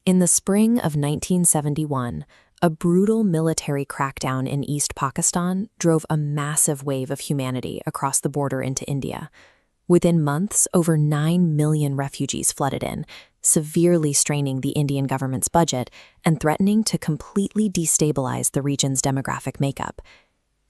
In the spring of 1971, a brutal military crackdown in East Pakistan drove a massive wave of humanity across the border into India. Within months, over 9 million refugees flooded in, severely straining the Indian government's budget and threatening to completely destabilize the region's demographic makeup.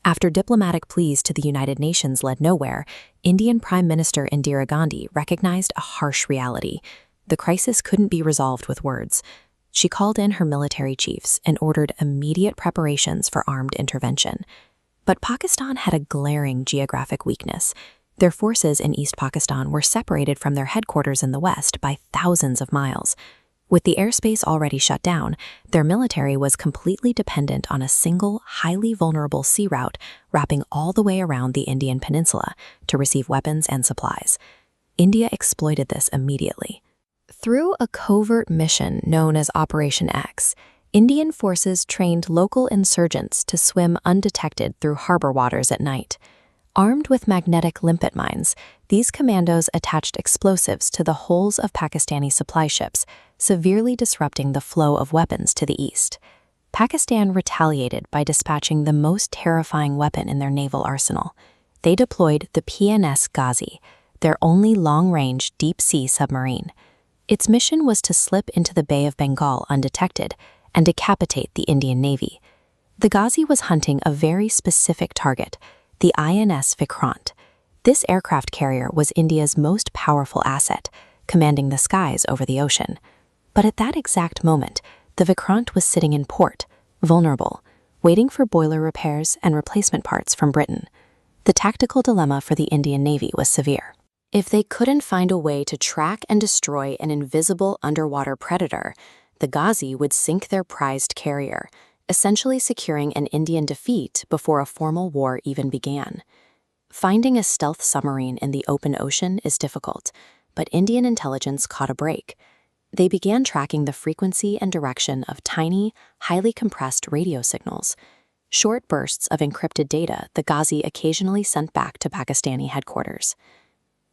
After diplomatic pleas to the United Nations led nowhere, Indian Prime Minister Indira Gandhi recognized a harsh reality. The crisis couldn't be resolved with words. She called in her military chiefs and ordered immediate preparations for armed intervention. But Pakistan had a glaring geographic weakness. Their forces in East Pakistan were separated from their headquarters in the west by thousands of miles. With the airspace already shut down, their military was completely dependent on a single, highly vulnerable sea route wrapping all the way around the Indian peninsula to receive weapons and supplies. India exploited this immediately. Through a covert mission known as Operation X, Indian forces trained local insurgents to swim undetected through harbor waters at night. Armed with magnetic limpet mines, these commandos attached explosives to the hulls of Pakistani supply ships, severely disrupting the flow of weapons to the east. Pakistan retaliated by dispatching the most terrifying weapon in their naval arsenal. They deployed the PNS Ghazi, their only long-range deep-sea submarine. Its mission was to slip into the Bay of Bengal undetected and decapitate the Indian Navy. The Ghazi was hunting a very specific target, the INS Vikrant. This aircraft carrier was India's most powerful asset, commanding the skies over the ocean. But at that exact moment, the Vikrant was sitting in port, vulnerable, waiting for boiler repairs and replacement parts from Britain. The tactical dilemma for the Indian Navy was severe. If they couldn't find a way to track and destroy an invisible underwater predator, the Ghazi would sink their prized carrier, essentially securing an Indian defeat before a formal war even began. Finding a stealth submarine in the open ocean is difficult, but Indian intelligence caught a break. They began tracking the frequency and direction of tiny, highly compressed radio signals. Short bursts of encrypted data the Ghazi occasionally sent back to Pakistani headquarters.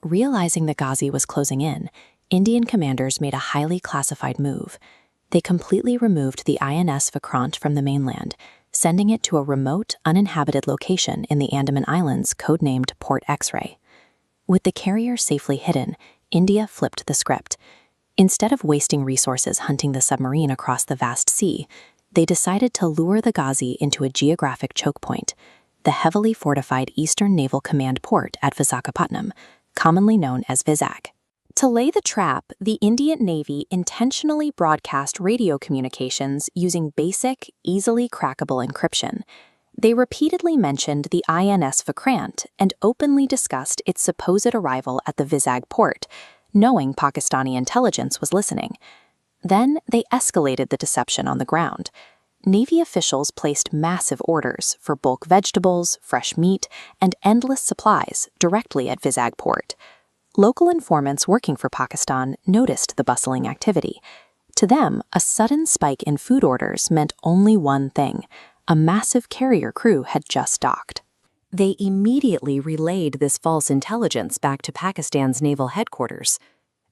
Realizing the Ghazi was closing in, Indian commanders made a highly classified move. They completely removed the INS Vikrant from the mainland, sending it to a remote, uninhabited location in the Andaman Islands codenamed Port X-Ray. With the carrier safely hidden, India flipped the script. Instead of wasting resources hunting the submarine across the vast sea, they decided to lure the Ghazi into a geographic choke point, the heavily fortified Eastern Naval Command port at Visakhapatnam, commonly known as Vizag. To lay the trap, the Indian Navy intentionally broadcast radio communications using basic, easily crackable encryption. They repeatedly mentioned the INS Vikrant and openly discussed its supposed arrival at the Vizag port, knowing Pakistani intelligence was listening. Then they escalated the deception on the ground. Navy officials placed massive orders for bulk vegetables, fresh meat, and endless supplies directly at Vizag port. Local informants working for Pakistan noticed the bustling activity. To them, a sudden spike in food orders meant only one thing: a massive carrier crew had just docked. They immediately relayed this false intelligence back to Pakistan's naval headquarters.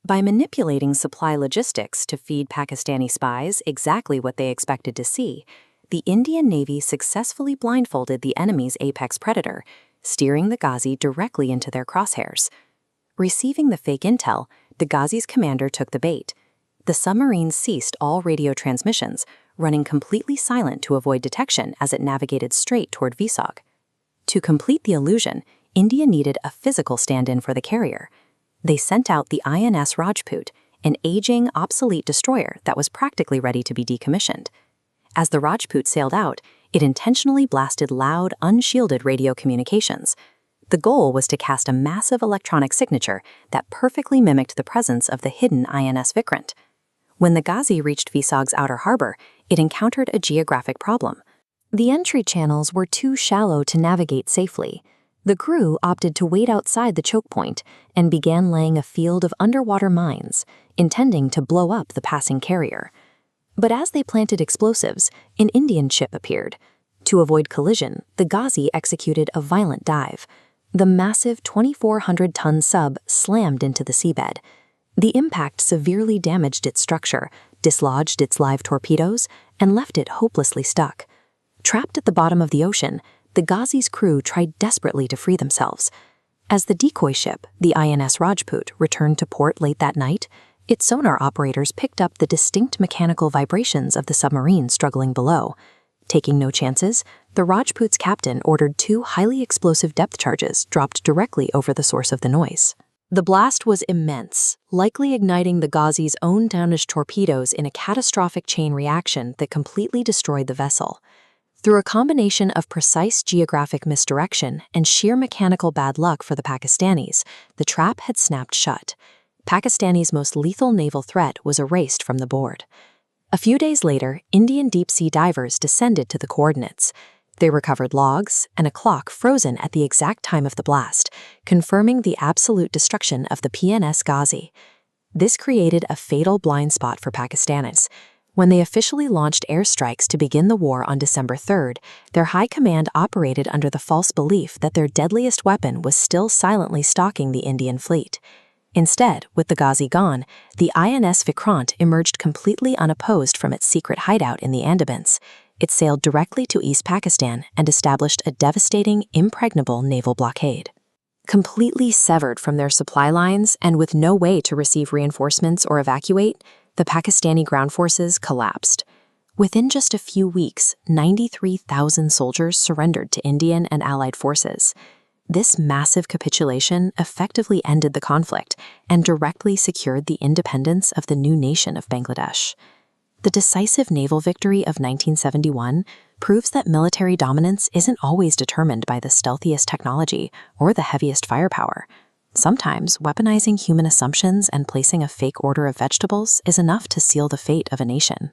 By manipulating supply logistics to feed Pakistani spies exactly what they expected to see, the Indian Navy successfully blindfolded the enemy's apex predator, steering the Ghazi directly into their crosshairs. Receiving the fake intel, the Ghazi's commander took the bait. The submarine ceased all radio transmissions, running completely silent to avoid detection as it navigated straight toward Vizag. To complete the illusion, India needed a physical stand-in for the carrier. They sent out the INS Rajput, an aging, obsolete destroyer that was practically ready to be decommissioned. As the Rajput sailed out, it intentionally blasted loud, unshielded radio communications. The goal was to cast a massive electronic signature that perfectly mimicked the presence of the hidden INS Vikrant. When the Ghazi reached Vizag's outer harbor, it encountered a geographic problem. The entry channels were too shallow to navigate safely. The crew opted to wait outside the choke point and began laying a field of underwater mines, intending to blow up the passing carrier. But as they planted explosives, an Indian ship appeared. To avoid collision, the Ghazi executed a violent dive. The massive 2,400-ton sub slammed into the seabed. The impact severely damaged its structure, dislodged its live torpedoes, and left it hopelessly stuck. Trapped at the bottom of the ocean, the Ghazi's crew tried desperately to free themselves. As the decoy ship, the INS Rajput, returned to port late that night, its sonar operators picked up the distinct mechanical vibrations of the submarine struggling below. Taking no chances, the Rajput's captain ordered 2 highly explosive depth charges dropped directly over the source of the noise. The blast was immense, likely igniting the Ghazi's own downish torpedoes in a catastrophic chain reaction that completely destroyed the vessel. Through a combination of precise geographic misdirection and sheer mechanical bad luck for the Pakistanis, the trap had snapped shut. Pakistani's most lethal naval threat was erased from the board. A few days later, Indian deep-sea divers descended to the coordinates. They recovered logs and a clock frozen at the exact time of the blast, confirming the absolute destruction of the PNS Ghazi. This created a fatal blind spot for Pakistanis. When they officially launched airstrikes to begin the war on December 3rd, their high command operated under the false belief that their deadliest weapon was still silently stalking the Indian fleet. Instead, with the Ghazi gone, the INS Vikrant emerged completely unopposed from its secret hideout in the Andamans. It sailed directly to East Pakistan and established a devastating, impregnable naval blockade. Completely severed from their supply lines and with no way to receive reinforcements or evacuate, the Pakistani ground forces collapsed. Within just a few weeks, 93,000 soldiers surrendered to Indian and Allied forces. This massive capitulation effectively ended the conflict and directly secured the independence of the new nation of Bangladesh. The decisive naval victory of 1971 proves that military dominance isn't always determined by the stealthiest technology or the heaviest firepower. Sometimes, weaponizing human assumptions and placing a fake order of vegetables is enough to seal the fate of a nation.